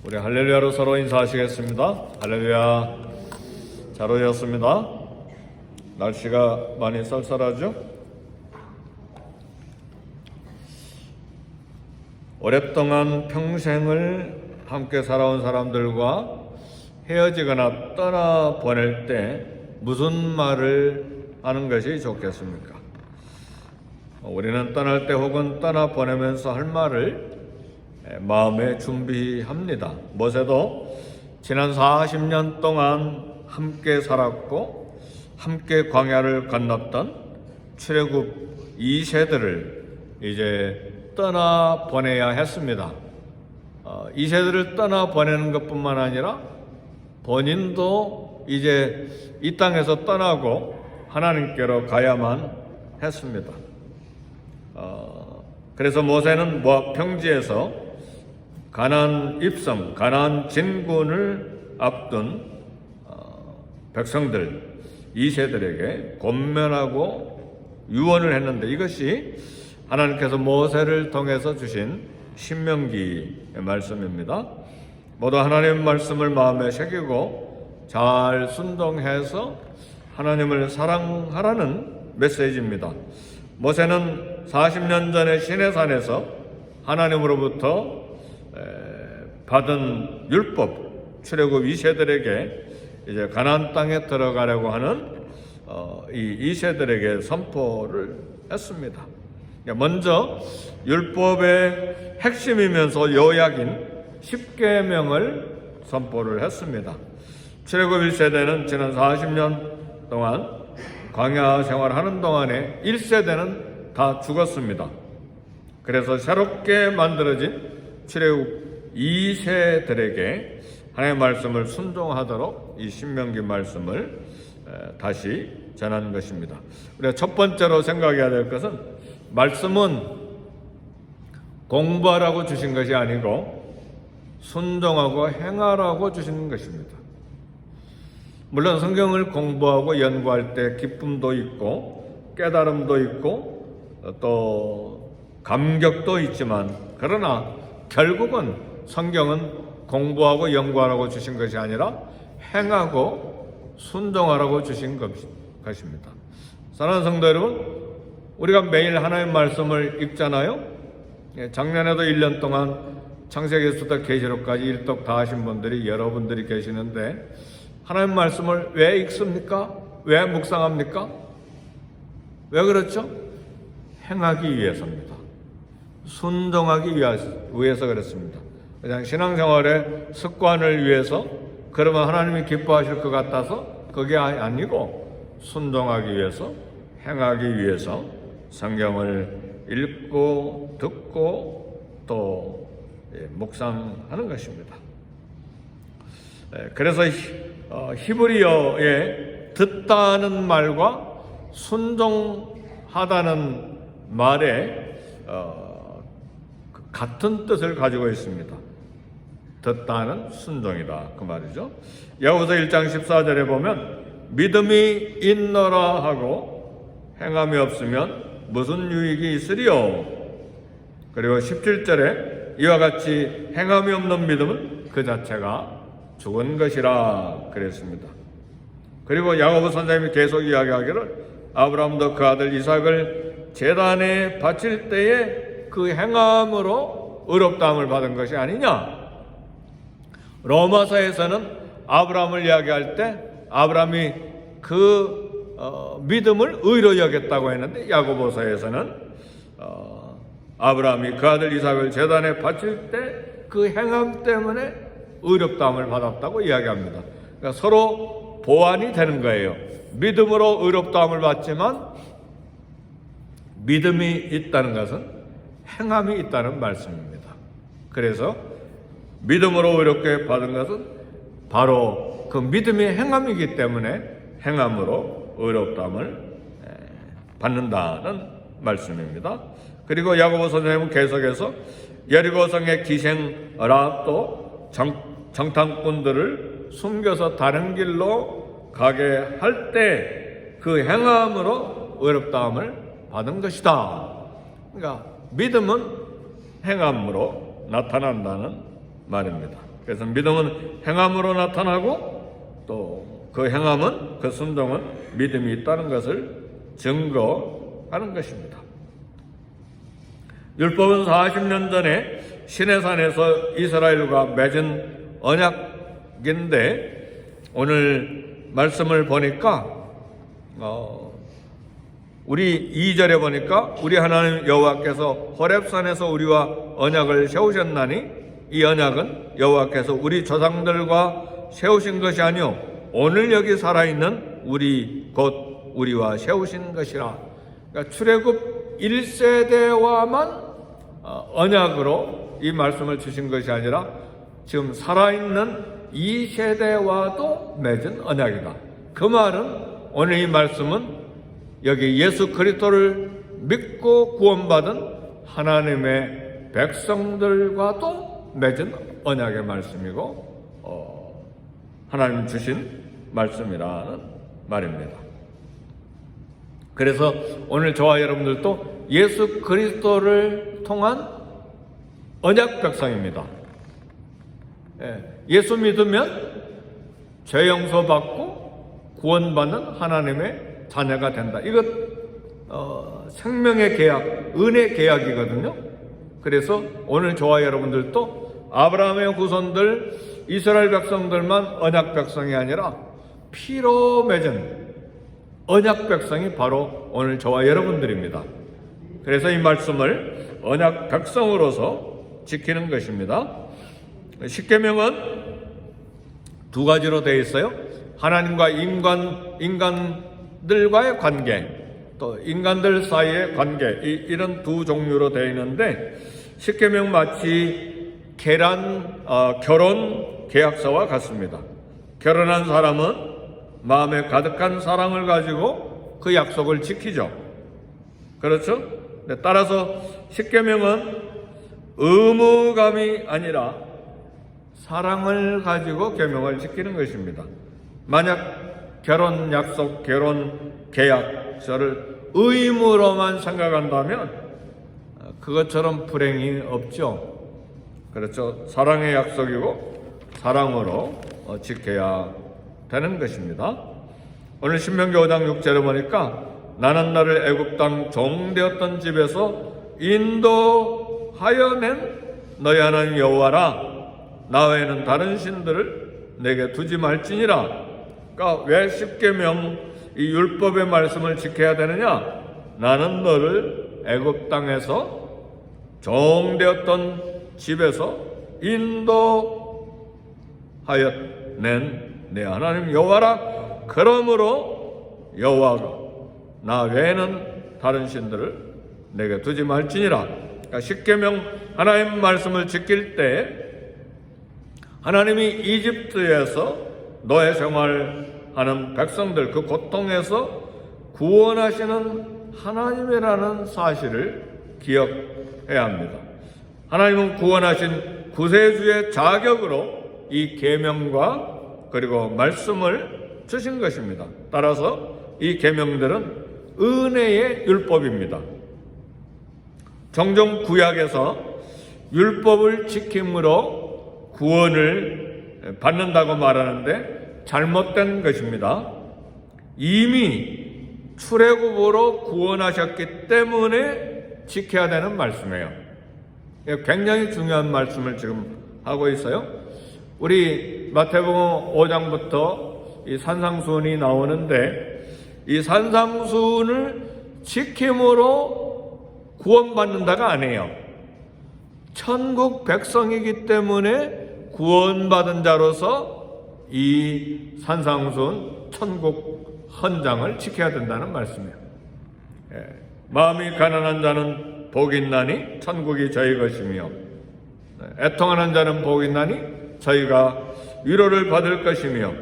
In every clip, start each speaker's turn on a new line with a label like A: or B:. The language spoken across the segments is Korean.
A: 우리 할렐루야로 서로 인사하시겠습니다. 할렐루야. 잘 오셨습니다. 날씨가 많이 쌀쌀하죠? 오랫동안 평생을 함께 살아온 사람들과 헤어지거나 떠나보낼 때 무슨 말을 하는 것이 좋겠습니까? 우리는 떠날 때 혹은 떠나보내면서 할 말을 마음에 준비합니다. 모세도 지난 40년 동안 함께 살았고 함께 광야를 건넜던 출애굽 2세들을 이제 떠나보내야 했습니다. 2세들을 떠나보내는 것뿐만 아니라 본인도 이제 이 땅에서 떠나고 하나님께로 가야만 했습니다. 그래서 모세는 모압 평지에서 가나안 입성, 가나안 진군을 앞둔 백성들 2세들에게 권면하고 유언을 했는데, 이것이 하나님께서 모세를 통해서 주신 신명기의 말씀입니다. 모두 하나님의 말씀을 마음에 새기고 잘 순종해서 하나님을 사랑하라는 메시지입니다. 모세는 40년 전에 시내산에서 하나님으로부터 받은 율법, 출애굽 2세들에게 이제 가나안 땅에 들어가려고 하는 이 2세들에게 선포를 했습니다. 먼저 율법의 핵심이면서 요약인 10계명을 선포를 했습니다. 출애굽 1세대는 지난 40년 동안 광야 생활하는 동안에 1세대는 다 죽었습니다. 그래서 새롭게 만들어진 출애굽 2세들에게 하나님의 말씀을 순종하도록 이 신명기 말씀을 다시 전하는 것입니다. 우리가 첫 번째로 생각해야 될 것은, 말씀은 공부하라고 주신 것이 아니고 순종하고 행하라고 주시는 것입니다. 물론 성경을 공부하고 연구할 때 기쁨도 있고 깨달음도 있고 또 감격도 있지만, 그러나 결국은 성경은 공부하고 연구하라고 주신 것이 아니라 행하고 순종하라고 주신 것입니다. 사랑하는 성도 여러분, 우리가 매일 하나님의 말씀을 읽잖아요. 작년에도 1년 동안 창세기에서부터 계시록까지 일독 다 하신 분들이 여러분들이 계시는데, 하나님의 말씀을 왜 읽습니까? 왜 묵상합니까? 왜 그렇죠? 행하기 위해서입니다. 순종하기 위해서 그렇습니다. 그냥 신앙생활의 습관을 위해서, 그러면 하나님이 기뻐하실 것 같아서 그게 아니고 순종하기 위해서, 행하기 위해서 성경을 읽고 듣고 또 묵상하는 것입니다. 그래서 히브리어에 듣다는 말과 순종하다는 말에 같은 뜻을 가지고 있습니다. 듣다는 순종이다, 그 말이죠. 야고보서 1장 14절에 보면 믿음이 있노라 하고 행함이 없으면 무슨 유익이 있으리요. 그리고 17절에 이와 같이 행함이 없는 믿음은 그 자체가 죽은 것이라 그랬습니다. 그리고 야고보 선생님이 계속 이야기하기를, 아브라함도 그 아들 이삭을 제단에 바칠 때에 그 행함으로 의롭다함을 받은 것이 아니냐. 로마서에서는 아브라함을 이야기할 때 아브라함이 그 믿음을 의로 여겼다고 했는데, 야고보서에서는 아브라함이 그 아들 이삭을 제단에 바칠 때 그 행함 때문에 의롭다함을 받았다고 이야기합니다. 그러니까 서로 보완이 되는 거예요. 믿음으로 의롭다함을 받지만 믿음이 있다는 것은 행함이 있다는 말씀입니다. 그래서 믿음으로 의롭게 받은 것은 바로 그 믿음이 행함이기 때문에 행함으로 의롭다함을 받는다는 말씀입니다. 그리고 야고보 선생님은 계속해서 여리고성의 기생 랍도 정탐꾼들을 숨겨서 다른 길로 가게 할 때 그 행함으로 의롭다함을 받은 것이다. 그러니까 믿음은 행함으로 나타난다는 말입니다. 그래서 믿음은 행함으로 나타나고 또 그 행함은, 그 순종은 믿음이 있다는 것을 증거하는 것입니다. 율법은 40년 전에 시내산에서 이스라엘과 맺은 언약인데 오늘 말씀을 보니까 우리 2절에 보니까 우리 하나님 여호와께서 호렙산에서 우리와 언약을 세우셨나니 이 언약은 여호와께서 우리 조상들과 세우신 것이 아니요 오늘 여기 살아있는 우리 곧 우리와 세우신 것이라. 그러니까 출애굽 1세대와만 언약으로 이 말씀을 주신 것이 아니라 지금 살아있는 이 세대와도 맺은 언약이다. 그 말은 오늘 이 말씀은 여기 예수 그리스도를 믿고 구원받은 하나님의 백성들과도 맺은 언약의 말씀이고 하나님 주신 말씀이라는 말입니다. 그래서 오늘 저와 여러분들도 예수 그리스도를 통한 언약 백성입니다. 예수 믿으면 죄 용서받고 구원받는 하나님의 자녀가 된다. 이것 생명의 계약, 은혜 계약이거든요. 그래서 오늘 저와 여러분들도 아브라함의 후손들 이스라엘 백성들만 언약 백성이 아니라 피로 맺은 언약 백성이 바로 오늘 저와 여러분들입니다. 그래서 이 말씀을 언약 백성으로서 지키는 것입니다. 십계명은 두 가지로 되어 있어요. 하나님과 인간들과의 관계, 또 인간들 사이의 관계, 이런 두 종류로 되어 있는데 십계명 마치 결혼 계약서와 같습니다. 결혼한 사람은 마음에 가득한 사랑을 가지고 그 약속을 지키죠. 그렇죠? 따라서 십계명은 의무감이 아니라 사랑을 가지고 계명을 지키는 것입니다. 만약 결혼 약속, 결혼 계약서를 의무로만 생각한다면 그것처럼 불행이 없죠. 그렇죠? 사랑의 약속이고 사랑으로 지켜야 되는 것입니다. 오늘 신명기 5장 6절에 보니까 나는 나를 애굽 땅 종되었던 집에서 인도하여 낸 너희 하나님 여호와라. 나 외에는 다른 신들을 내게 두지 말지니라. 그러니까 왜 십계명 이 율법의 말씀을 지켜야 되느냐? 나는 너를 애굽 땅에서 종되었던 집에서 인도하여 낸 내 하나님 여호와라. 그러므로 여호와가 나 외에는 다른 신들을 내게 두지 말지니라. 그러니까 십계명 하나님 말씀을 지킬 때 하나님이 이집트에서 노예 생활하는 백성들 그 고통에서 구원하시는 하나님이라는 사실을 기억해야 합니다. 하나님은 구원하신 구세주의 자격으로 이 계명과 그리고 말씀을 주신 것입니다. 따라서 이 계명들은 은혜의 율법입니다. 종종 구약에서 율법을 지킴으로 구원을 받는다고 말하는데 잘못된 것입니다. 이미 출애굽으로 구원하셨기 때문에 지켜야 되는 말씀이에요. 굉장히 중요한 말씀을 지금 하고 있어요. 우리 마태복음 5장부터 이 산상수훈이 나오는데 이 산상수훈을 지킴으로 구원받는다가 아니에요. 천국 백성이기 때문에 구원받은 자로서 이 산상수훈 천국 헌장을 지켜야 된다는 말씀이에요. 마음이 가난한 자는 복이 있나니 천국이 저희 것이며 애통하는 자는 복이 있나니 저희가 위로를 받을 것이며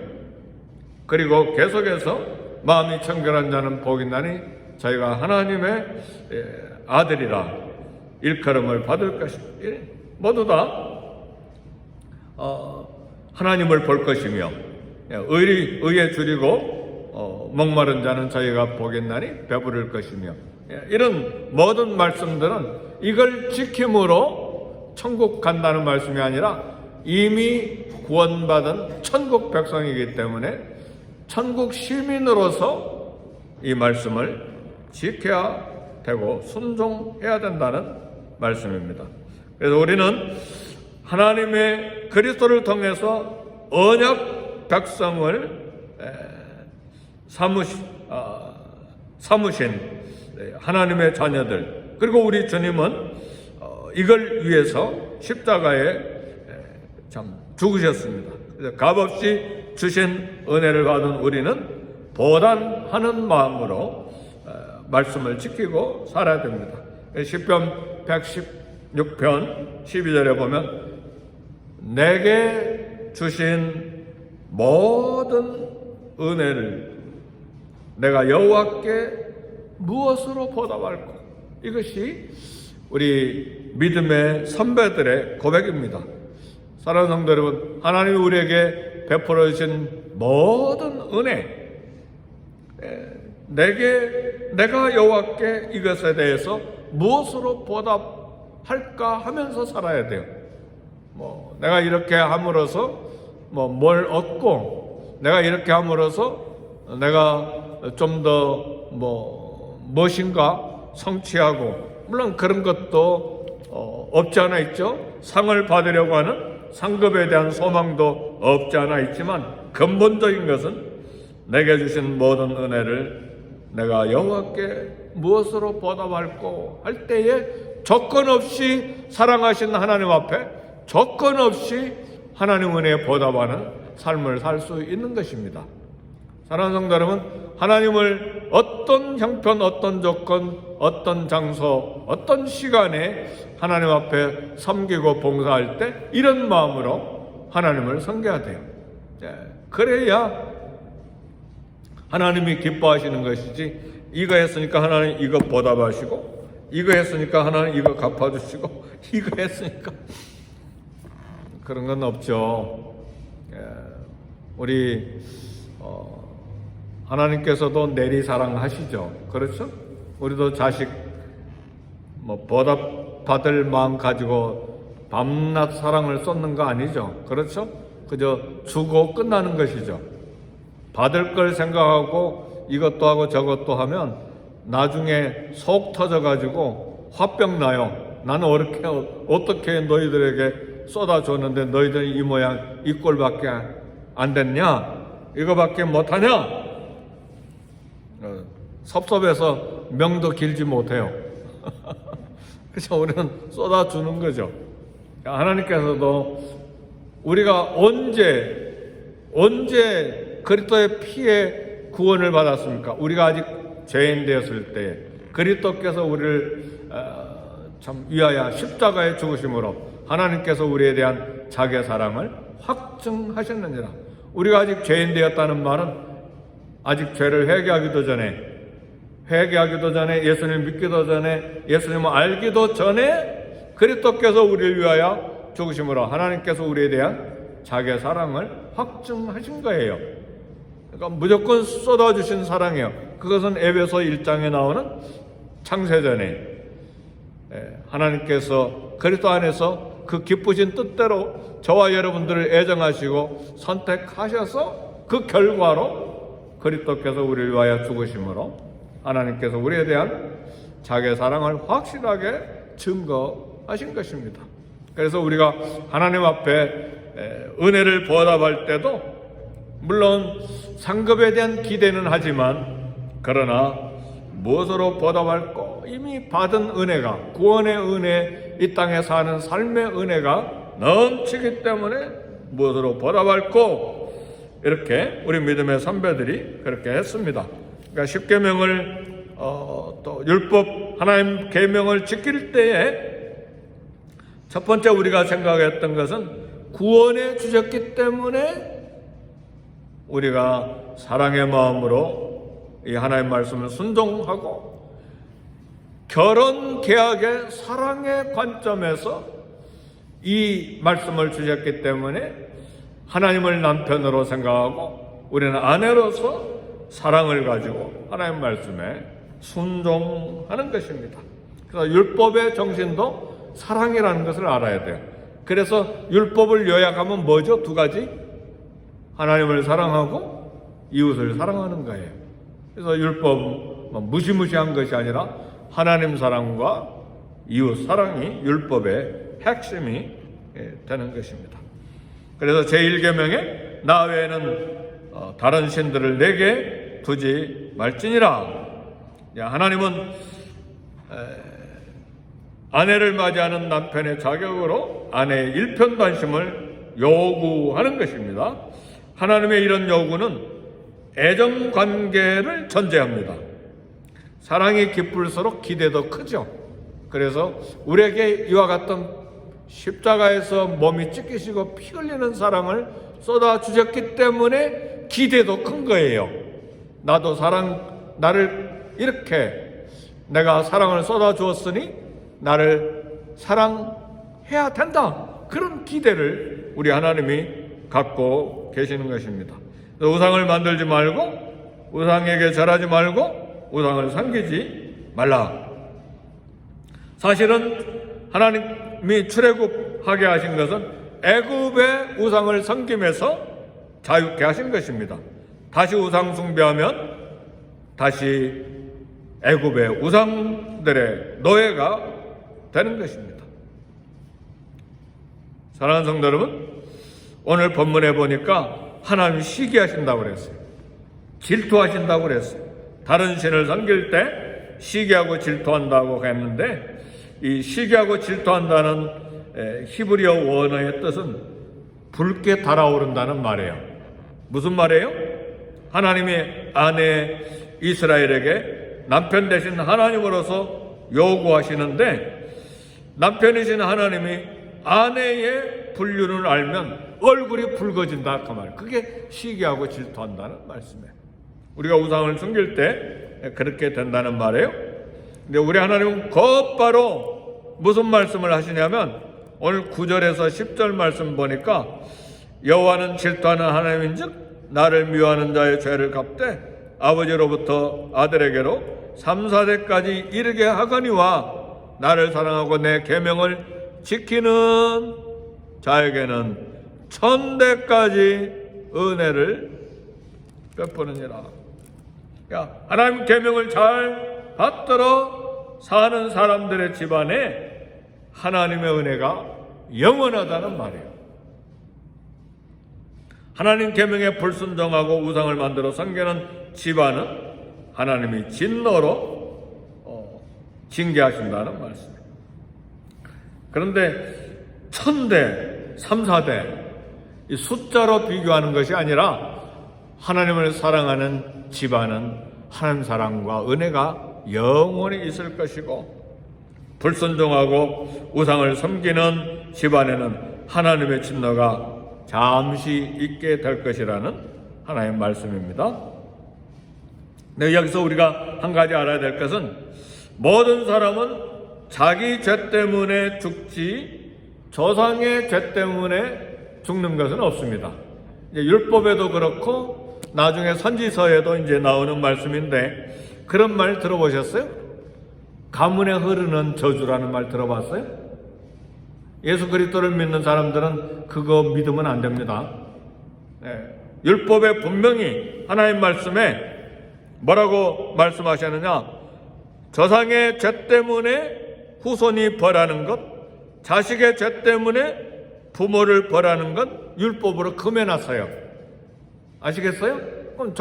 A: 그리고 계속해서 마음이 청결한 자는 복이 있나니 저희가 하나님의 아들이라 일컬음을 받을 것이며 모두 다 하나님을 볼 것이며 의에 줄이고 목마른 자는 저희가 복이 있나니 배부를 것이며 이런 모든 말씀들은 이걸 지킴으로 천국 간다는 말씀이 아니라 이미 구원받은 천국 백성이기 때문에 천국 시민으로서 이 말씀을 지켜야 되고 순종해야 된다는 말씀입니다. 그래서 우리는 하나님의 그리스도를 통해서 언약 백성을 삼으신 하나님의 자녀들, 그리고 우리 주님은 이걸 위해서 십자가에 참 죽으셨습니다. 그래서 값없이 주신 은혜를 받은 우리는 보단하는 마음으로 말씀을 지키고 살아야 됩니다. 시편 116편 12절에 보면 내게 주신 모든 은혜를 내가 여호와께 무엇으로 보답할꼬. 이것이 우리 믿음의 선배들의 고백입니다. 사랑하는 성도 여러분, 하나님이 우리에게 베풀어 주신 모든 은혜, 내가 여호와께 이것에 대해서 무엇으로 보답할까 하면서 살아야 돼요. 내가 이렇게 함으로써 뭘 얻고, 내가 이렇게 함으로써 내가 좀 더 무엇인가 성취하고, 물론 그런 것도 없지 않아 있죠. 상을 받으려고 하는 상급에 대한 소망도 없지 않아 있지만, 근본적인 것은 내게 주신 모든 은혜를 내가 여호와께 무엇으로 보답할꼬 할 때에 조건 없이 사랑하신 하나님 앞에 조건 없이 하나님 은혜에 보답하는 삶을 살 수 있는 것입니다. 사랑하는 성도 여러분, 하나님을 어떤 형편, 어떤 조건, 어떤 장소, 어떤 시간에 하나님 앞에 섬기고 봉사할 때 이런 마음으로 하나님을 섬겨야 돼요. 그래야 하나님이 기뻐하시는 것이지, 이거 했으니까 하나님 이거 보답하시고, 이거 했으니까 하나님 이거 갚아주시고, 이거 했으니까 그런 건 없죠. 우리 하나님께서도 내리사랑하시죠. 그렇죠? 우리도 자식 보답 받을 마음 가지고 밤낮 사랑을 쏟는 거 아니죠. 그렇죠? 그저 주고 끝나는 것이죠. 받을 걸 생각하고 이것도 하고 저것도 하면 나중에 속 터져가지고 화병 나요. 나는 어떻게 너희들에게 쏟아줬는데 너희들이 이 모양 이 꼴밖에 안 됐냐? 이거밖에 못하냐? 섭섭해서 명도 길지 못해요. 그래서 우리는 쏟아주는 거죠. 하나님께서도 우리가 언제 그리스도의 피에 구원을 받았습니까? 우리가 아직 죄인 되었을 때 그리스도께서 우리를 참 위하여 십자가에 죽으심으로 하나님께서 우리에 대한 자기의 사랑을 확증하셨느니라. 우리가 아직 죄인 되었다는 말은 아직 죄를 회개하기도 전에 예수님을 믿기도 전에 예수님을 알기도 전에 그리스도께서 우리를 위하여 죽으심으로 하나님께서 우리에 대한 자기의 사랑을 확증하신 거예요. 그러니까 무조건 쏟아주신 사랑이에요. 그것은 에베소 1장에 나오는 창세전에 하나님께서 그리스도 안에서 그 기쁘신 뜻대로 저와 여러분들을 애정하시고 선택하셔서 그 결과로 그리스도께서 우리를 위하여 죽으심으로 하나님께서 우리에 대한 자기의 사랑을 확실하게 증거하신 것입니다. 그래서 우리가 하나님 앞에 은혜를 보답할 때도 물론 상급에 대한 기대는 하지만, 그러나 무엇으로 보답할꼬? 이미 받은 은혜가, 구원의 은혜, 이 땅에 사는 삶의 은혜가 넘치기 때문에 무엇으로 보답할꼬? 이렇게 우리 믿음의 선배들이 그렇게 했습니다. 그러니까 십계명을 또 율법 하나님 계명을 지킬 때에 첫 번째 우리가 생각했던 것은 구원해 주셨기 때문에 우리가 사랑의 마음으로 이 하나님 말씀을 순종하고, 결혼 계약의 사랑의 관점에서 이 말씀을 주셨기 때문에 하나님을 남편으로 생각하고 우리는 아내로서 사랑을 가지고 하나님 말씀에 순종하는 것입니다. 그래서 율법의 정신도 사랑이라는 것을 알아야 돼요. 그래서 율법을 요약하면 뭐죠? 두 가지. 하나님을 사랑하고 이웃을 사랑하는 거예요. 그래서 율법은 무시무시한 것이 아니라 하나님 사랑과 이웃 사랑이 율법의 핵심이 되는 것입니다. 그래서 제1계명에 나 외에는 다른 신들을 내게 두지 말지니라. 하나님은 아내를 맞이하는 남편의 자격으로 아내의 일편단심을 요구하는 것입니다. 하나님의 이런 요구는 애정관계를 전제합니다. 사랑이 깊을수록 기대도 크죠. 그래서 우리에게 이와 같은 십자가에서 몸이 찢기시고 피 흘리는 사랑을 쏟아주셨기 때문에 기대도 큰 거예요. 나를 이렇게 내가 사랑을 쏟아주었으니 나를 사랑해야 된다. 그런 기대를 우리 하나님이 갖고 계시는 것입니다. 우상을 만들지 말고 우상에게 절하지 말고 우상을 섬기지 말라. 사실은 하나님이 출애굽하게 하신 것은 애굽의 우상을 섬김에서 자유케 하신 것입니다. 다시 우상 숭배하면 다시 애굽의 우상들의 노예가 되는 것입니다. 사랑하는 성도 여러분, 오늘 본문에 보니까 하나님 시기하신다고 그랬어요. 질투하신다고 그랬어요. 다른 신을 섬길 때 시기하고 질투한다고 했는데, 이 시기하고 질투한다는 히브리어 원어의 뜻은 붉게 달아오른다는 말이에요. 무슨 말이에요? 하나님이 아내 이스라엘에게 남편 대신 하나님으로서 요구하시는데, 남편이신 하나님이 아내의 불륜을 알면 얼굴이 붉어진다 그 말. 그게 시기하고 질투한다는 말씀이에요. 우리가 우상을 숨길 때 그렇게 된다는 말이에요. 근데 우리 하나님은 곧바로 무슨 말씀을 하시냐면, 오늘 9절에서 10절 말씀 보니까 여호와는 질투하는 하나님인즉 나를 미워하는 자의 죄를 갚되 아버지로부터 아들에게로 3, 4대까지 이르게 하거니와 나를 사랑하고 내 계명을 지키는 자에게는 1000대까지 은혜를 베푸느니라. 하나님 계명을 잘 받들어 사는 사람들의 집안에 하나님의 은혜가 영원하다는 말이에요. 하나님 계명에 불순종하고 우상을 만들어 섬기는 집안은 하나님이 진노로 징계하신다는 말씀이에요. 그런데 1000대, 3, 4대 이 숫자로 비교하는 것이 아니라 하나님을 사랑하는 집안은 하나님 사랑과 은혜가 영원히 있을 것이고, 불순종하고 우상을 섬기는 집안에는 하나님의 진노가 잠시 있게 될 것이라는 하나님의 말씀입니다. 네, 여기서 우리가 한 가지 알아야 될 것은 모든 사람은 자기 죄 때문에 죽지 조상의 죄 때문에 죽는 것은 없습니다. 이제 율법에도 그렇고 나중에 선지서에도 이제 나오는 말씀인데, 그런 말 들어보셨어요? 가문에 흐르는 저주라는 말 들어봤어요? 예수 그리스도를 믿는 사람들은 그거 믿으면 안 됩니다. 율법에 분명히 하나님 말씀에 뭐라고 말씀하셨느냐? 조상의 죄 때문에 후손이 벌하는 것, 자식의 죄 때문에 부모를 벌하는 것 율법으로 금해놨어요. 아시겠어요? 그럼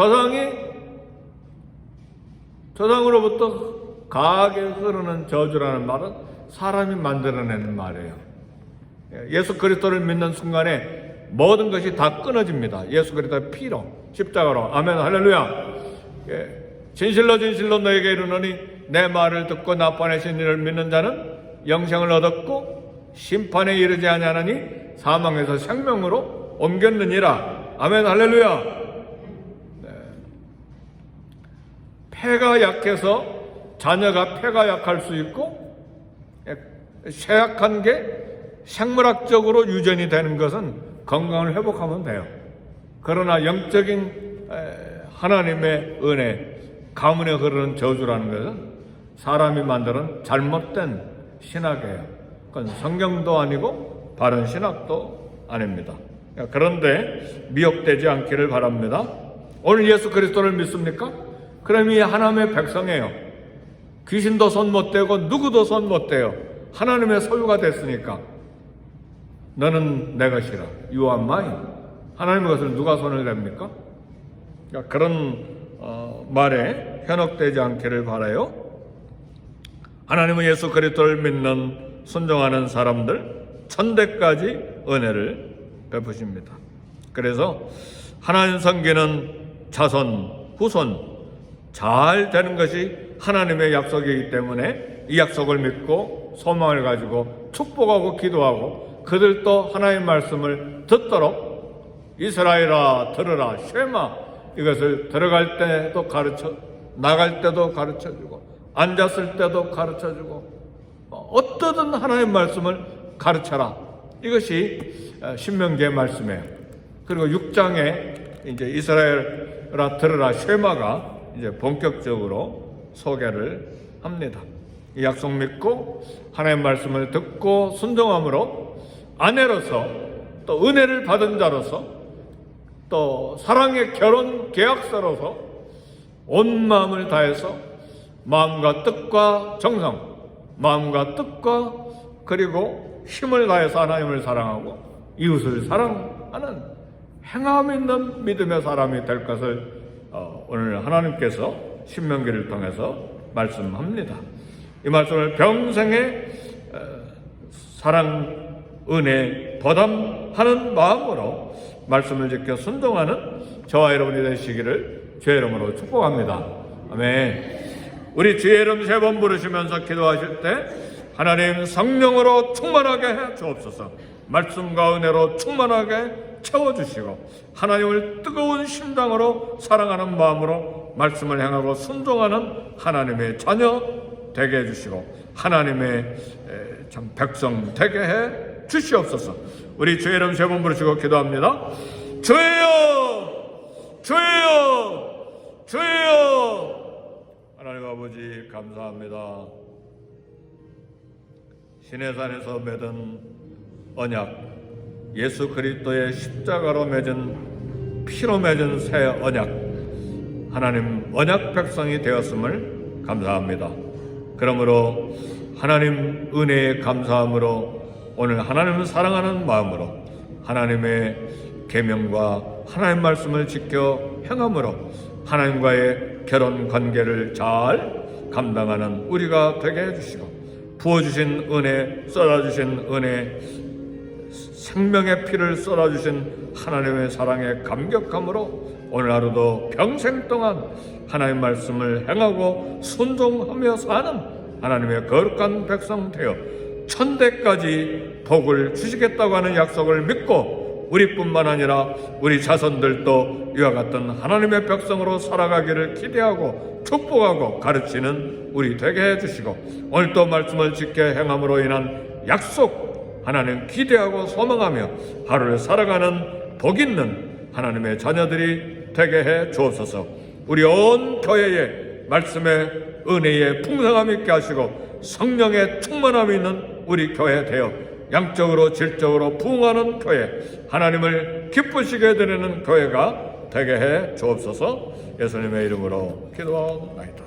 A: 조상으로부터 강하게 흐르는 저주라는 말은 사람이 만들어내는 말이에요. 예수 그리스도를 믿는 순간에 모든 것이 다 끊어집니다. 예수 그리스도의 피로, 십자가로. 아멘, 할렐루야. 진실로 진실로 너에게 이르노니 내 말을 듣고 나 보내신 이를 믿는 자는 영생을 얻었고 심판에 이르지 아니하나니 사망에서 생명으로 옮겼느니라. 아멘, 할렐루야. 폐가 약해서 자녀가 폐가 약할 수 있고, 쇠약한 게 생물학적으로 유전이 되는 것은 건강을 회복하면 돼요. 그러나 영적인 하나님의 은혜, 가문에 흐르는 저주라는 것은 사람이 만드는 잘못된 신학이에요. 그건 성경도 아니고 바른 신학도 아닙니다. 그런데 미혹되지 않기를 바랍니다. 오늘 예수 그리스도를 믿습니까? 그럼 이 하나님의 백성이에요. 귀신도 손 못 대고 누구도 손 못 대요. 하나님의 소유가 됐으니까. 너는 내 것이라. You are mine. 하나님의 것을 누가 손을 댑니까? 그런 말에 현혹되지 않기를 바라요. 하나님은 예수 그리스도를 믿는 순종하는 사람들 천대까지 은혜를 베푸십니다. 그래서 하나님 섬기는 자손, 후손 잘 되는 것이 하나님의 약속이기 때문에 이 약속을 믿고 소망을 가지고 축복하고 기도하고 그들도 하나님의 말씀을 듣도록 이스라엘아 들으라 쉐마 이것을 들어갈 때도 가르쳐 나갈 때도 가르쳐주고 앉았을 때도 가르쳐주고 어떠든 하나님의 말씀을 가르쳐라. 이것이 신명기의 말씀이에요. 그리고 6장에 이제 이스라엘아 들으라 쉐마가 이제 본격적으로 소개를 합니다. 이 약속 믿고 하나님의 말씀을 듣고 순종함으로 아내로서 또 은혜를 받은 자로서 또 사랑의 결혼 계약서로서 온 마음을 다해서 마음과 뜻과 정성, 마음과 뜻과 그리고 힘을 다해서 하나님을 사랑하고 이웃을 사랑하는 행함 있는 믿음의 사람이 될 것을 오늘 하나님께서 신명기를 통해서 말씀합니다. 이 말씀을 평생의 사랑, 은혜, 보담하는 마음으로 말씀을 지켜 순종하는 저와 여러분이 되시기를 주의 이름으로 축복합니다. 아멘. 우리 주의 이름 세 번 부르시면서 기도하실 때 하나님 성령으로 충만하게 해 주옵소서. 말씀과 은혜로 충만하게 채워주시고 하나님을 뜨거운 심장으로 사랑하는 마음으로 말씀을 행하고 순종하는 하나님의 자녀 되게 해주시고 하나님의 참 백성 되게 해 주시옵소서. 우리 주의 이름 세 번 부르시고 기도합니다. 주여 주여 주여. 하나님 아버지 감사합니다. 시내산에서 맺은 언약, 예수 그리스도의 십자가로 맺은 피로 맺은 새 언약, 하나님 언약 백성이 되었음을 감사합니다. 그러므로 하나님 은혜에 감사함으로 오늘 하나님을 사랑하는 마음으로 하나님의 계명과 하나님 말씀을 지켜 행함으로 하나님과의 결혼 관계를 잘 감당하는 우리가 되게 해주시고 부어주신 은혜, 쏟아주신 은혜, 생명의 피를 쏟아주신 하나님의 사랑에 감격함으로 오늘 하루도 평생 동안 하나님 말씀을 행하고 순종하며 사는 하나님의 거룩한 백성 되어 천대까지 복을 주시겠다고 하는 약속을 믿고 우리뿐만 아니라 우리 자손들도 이와 같은 하나님의 백성으로 살아가기를 기대하고 축복하고 가르치는 우리 되게 해주시고 오늘도 말씀을 지켜 행함으로 인한 약속 하나님 기대하고 소망하며 하루를 살아가는 복 있는 하나님의 자녀들이 되게 해 주옵소서. 우리 온 교회에 말씀의 은혜의 풍성함 있게 하시고 성령의 충만함이 있는 우리 교회 되어 양적으로 질적으로 부흥하는 교회, 하나님을 기쁘시게 드리는 교회가 되게 해 주옵소서. 예수님의 이름으로 기도하옵나이다.